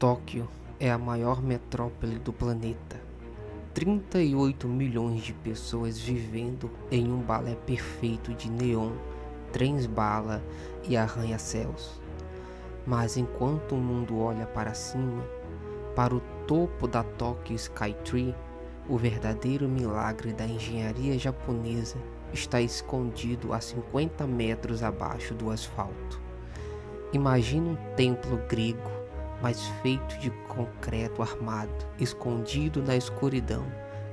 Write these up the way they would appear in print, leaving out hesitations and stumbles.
Tóquio é a maior metrópole do planeta. 38 milhões de pessoas vivendo em um balé perfeito de neon, trens-bala e arranha-céus. Mas enquanto o mundo olha para cima, para o topo da Tokyo Skytree, o verdadeiro milagre da engenharia japonesa está escondido a 50 metros abaixo do asfalto. Imagine um templo grego, mas feito de concreto armado, escondido na escuridão,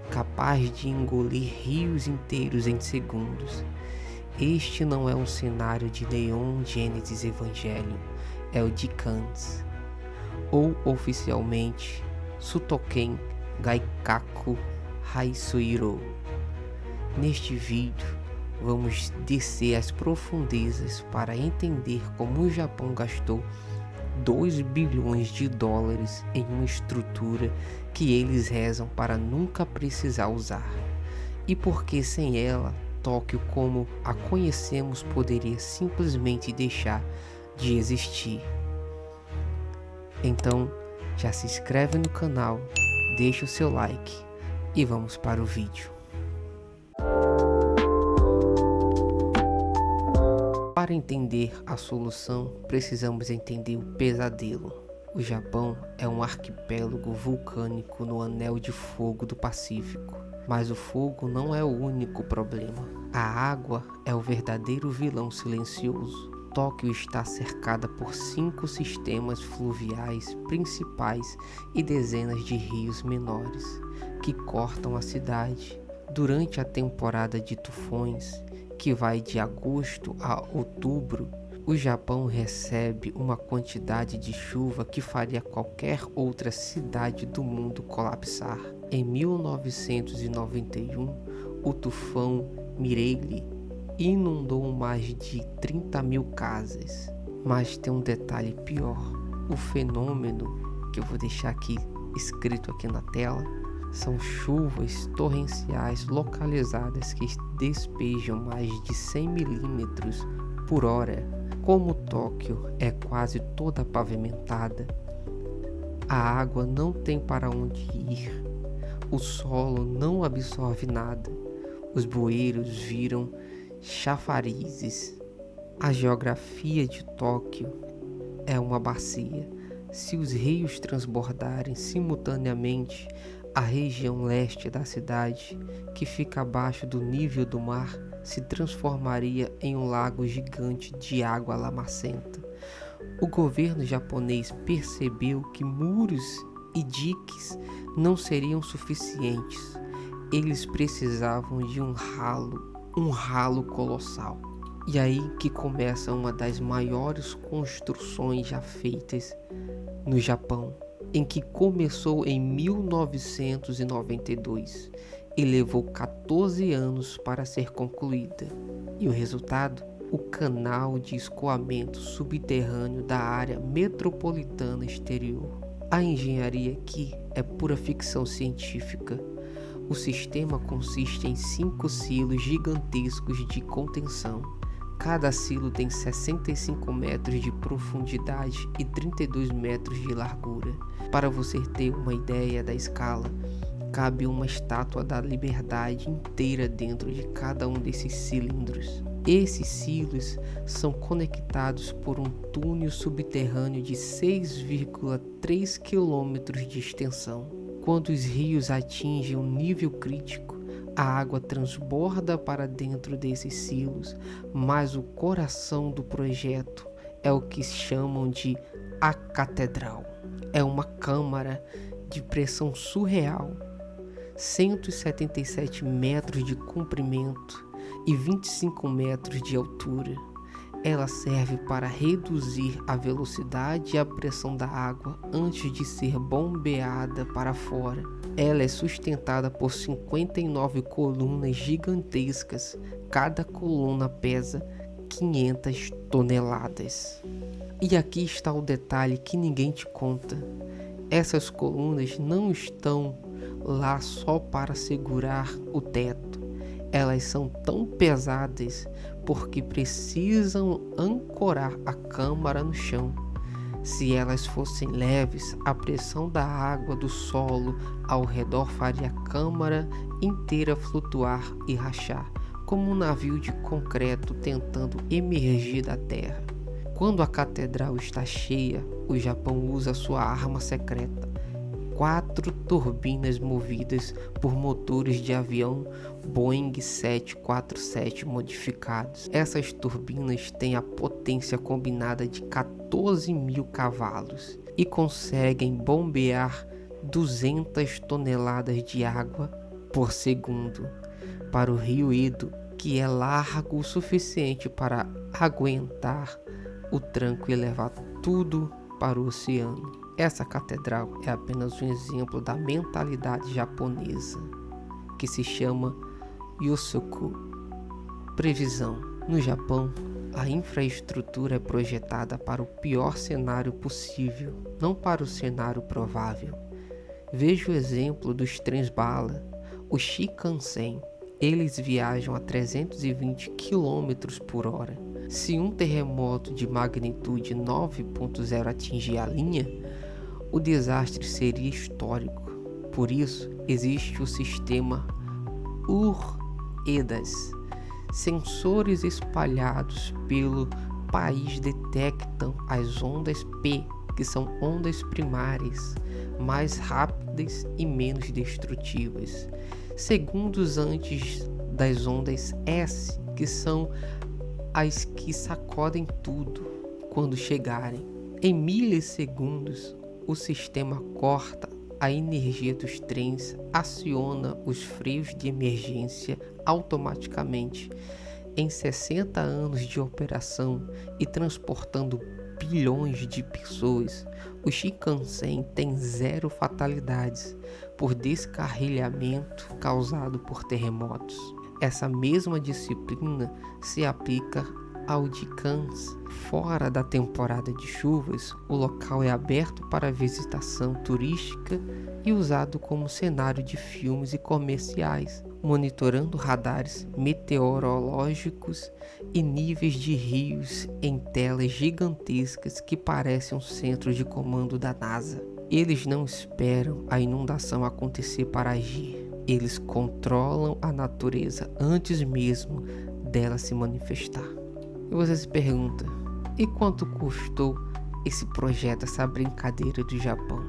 capaz de engolir rios inteiros em segundos. Este não é um cenário de Neon Genesis Evangelion, é o de Cannes, ou oficialmente Sutoken Gaikaku Haisuiro. Neste vídeo, vamos descer às profundezas para entender como o Japão gastou 2 bilhões de dólares em uma estrutura que eles rezam para nunca precisar usar. E por que sem ela, Tóquio como a conhecemos poderia simplesmente deixar de existir. Então, já se inscreve no canal, deixa o seu like e vamos para o vídeo. Para entender a solução, precisamos entender o pesadelo. O Japão é um arquipélago vulcânico no Anel de Fogo do Pacífico. Mas o fogo não é o único problema. A água é o verdadeiro vilão silencioso. Tóquio está cercada por 5 sistemas fluviais principais e dezenas de rios menores que cortam a cidade. Durante a temporada de tufões, que vai de agosto a outubro, o Japão recebe uma quantidade de chuva que faria qualquer outra cidade do mundo colapsar. Em 1991, o tufão Mireille inundou mais de 30 mil casas. Mas tem um detalhe pior. O fenômeno, que eu vou deixar aqui escrito aqui na tela, são chuvas torrenciais localizadas que despejam mais de 100 milímetros por hora. Como Tóquio é quase toda pavimentada, a água não tem para onde ir. O solo não absorve nada. Os bueiros viram chafarizes. A geografia de Tóquio é uma bacia. Se os rios transbordarem simultaneamente, a região leste da cidade, que fica abaixo do nível do mar, se transformaria em um lago gigante de água lamacenta. O governo japonês percebeu que muros e diques não seriam suficientes. Eles precisavam de um ralo colossal. E aí que começa uma das maiores construções já feitas no Japão, em que começou em 1992 e levou 14 anos para ser concluída. E o resultado? O canal de escoamento subterrâneo da área metropolitana exterior. A engenharia aqui é pura ficção científica. O sistema consiste em 5 silos gigantescos de contenção. Cada silo tem 65 metros de profundidade e 32 metros de largura. Para você ter uma ideia da escala, cabe uma estátua da liberdade inteira dentro de cada um desses cilindros. Esses silos são conectados por um túnel subterrâneo de 6,3 km de extensão. Quando os rios atingem um nível crítico, a água transborda para dentro desses silos, mas o coração do projeto é o que chamam de a catedral. É uma câmara de pressão surreal, 177 metros de comprimento e 25 metros de altura. Ela serve para reduzir a velocidade e a pressão da água antes de ser bombeada para fora. Ela é sustentada por 59 colunas gigantescas. Cada coluna pesa 500 toneladas. E aqui está o detalhe que ninguém te conta. Essas colunas não estão lá só para segurar o teto. Elas são tão pesadas porque precisam ancorar a câmara no chão. Se elas fossem leves, a pressão da água do solo ao redor faria a câmara inteira flutuar e rachar, como um navio de concreto tentando emergir da terra. Quando a catedral está cheia, o Japão usa sua arma secreta: 4 turbinas movidas por motores de avião Boeing 747 modificados. Essas turbinas têm a potência combinada de 14.000 cavalos e conseguem bombear 200 toneladas de água por segundo para o rio Edo, que é largo o suficiente para aguentar o tranco e levar tudo para o oceano. Essa catedral é apenas um exemplo da mentalidade japonesa, que se chama Yosoku. Previsão. No Japão, a infraestrutura é projetada para o pior cenário possível, não para o cenário provável. Veja o exemplo dos trens-bala, o Shinkansen. Eles viajam a 320 km por hora. Se um terremoto de magnitude 9.0 atingir a linha, o desastre seria histórico. Por isso, existe o sistema UR-EDAS. Sensores espalhados pelo país detectam as ondas P, que são ondas primárias, mais rápidas e menos destrutivas, segundos antes das ondas S, que são as que sacodem tudo quando chegarem. Em milissegundos, o sistema corta a energia dos trens, aciona os freios de emergência automaticamente. Em 60 anos de operação e transportando bilhões de pessoas, o Shinkansen tem 0 fatalidades por descarrilhamento causado por terremotos. Essa mesma disciplina se aplica ao Jikans. Fora da temporada de chuvas, o local é aberto para visitação turística e usado como cenário de filmes e comerciais, monitorando radares meteorológicos e níveis de rios em telas gigantescas que parecem um centro de comando da NASA. Eles não esperam a inundação acontecer para agir. Eles controlam a natureza antes mesmo dela se manifestar. E você se pergunta, e quanto custou esse projeto, essa brincadeira do Japão?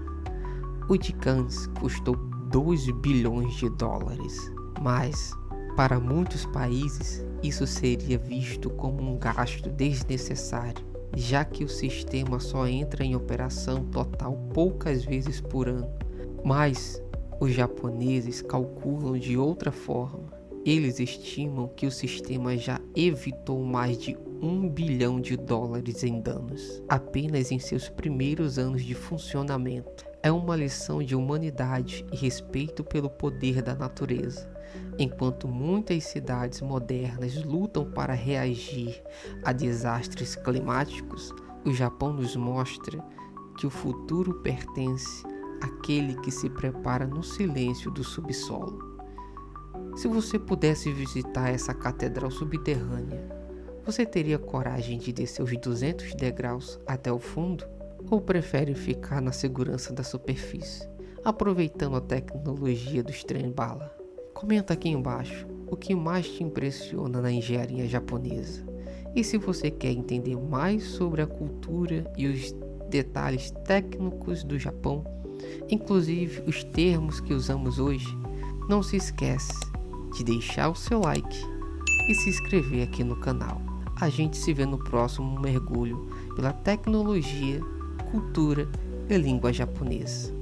O Jikans custou 2 bilhões de dólares, mas para muitos países isso seria visto como um gasto desnecessário, já que o sistema só entra em operação total poucas vezes por ano. Mas os japoneses calculam de outra forma. Eles estimam que o sistema já evitou mais de 1 bilhão de dólares em danos, apenas em seus primeiros anos de funcionamento. É uma lição de humanidade e respeito pelo poder da natureza. Enquanto muitas cidades modernas lutam para reagir a desastres climáticos, o Japão nos mostra que o futuro pertence àquele que se prepara no silêncio do subsolo. Se você pudesse visitar essa catedral subterrânea, você teria coragem de descer os 200 degraus até o fundo? Ou prefere ficar na segurança da superfície, aproveitando a tecnologia dos trem-bala? Comenta aqui embaixo o que mais te impressiona na engenharia japonesa. E se você quer entender mais sobre a cultura e os detalhes técnicos do Japão, inclusive os termos que usamos hoje, não se esquece de deixar o seu like e se inscrever aqui no canal. A gente se vê no próximo mergulho pela tecnologia, cultura e língua japonesa.